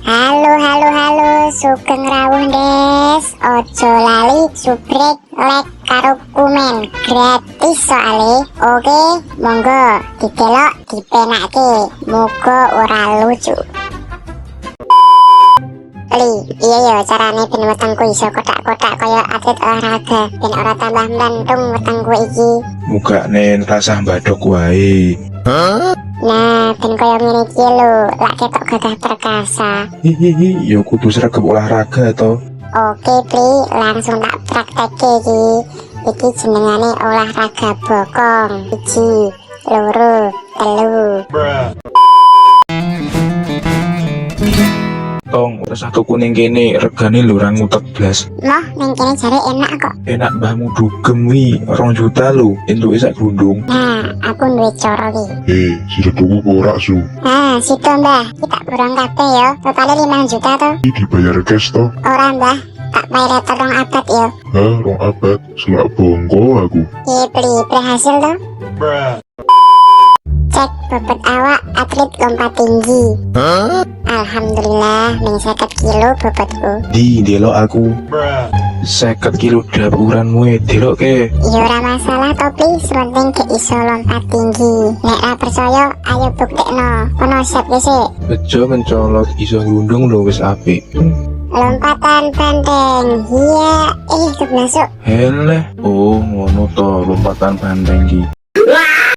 Halo, sugeng rawuh des. Ojo lali subrek like karo komen gratis soalnya. Oke, monggo didelok dipenake. Moga ora lucu. Iya ya carane ben wetengku iso kotak-kotak kaya atlet olahraga ben ora tambah mlantung wetengku iki. Mugane rasah mbadok wae. Nah, ben kaya ngene iki lho, lak ketok gagah perkasa. Hihihi, ya kudu sregep olahraga to. Oke, Pri, langsung tak praktekke iki. Iki jenengane olahraga bokong. 1, 2, 3. Tong, ora satu kuning kene, regane lho orang ngutek blas. Moh, ning kene jare enak kok. Enak mbahmu dugem wi, 2 juta lho, entuke sak gundung. Nah, aku duwe cara iki. Sudah tuku ora su? Situ Mbah, kita burung kabeh ya. Totale 5 juta to. Ini dibayar cash to? Ora Mbah, tak bayar tolong abad ya. Rong abad, selak bongko aku. Beli berhasil to. Cek bobot awak atlet lompat tinggi. Alhamdulillah, ning 50 kilo bobotku. Di delok aku. 50 kilo dapuranmu delok ke. Ya ora masalah Topi, sementing ke iso lompat tinggi. Nek ra percaya, ayo buktekno. Kono siap sik. Bejo mencolot iso ngundung lho wis apik. Lompatan banteng. Iya, keblasuk. Heleh, oh ngono to lompatan banteng ki.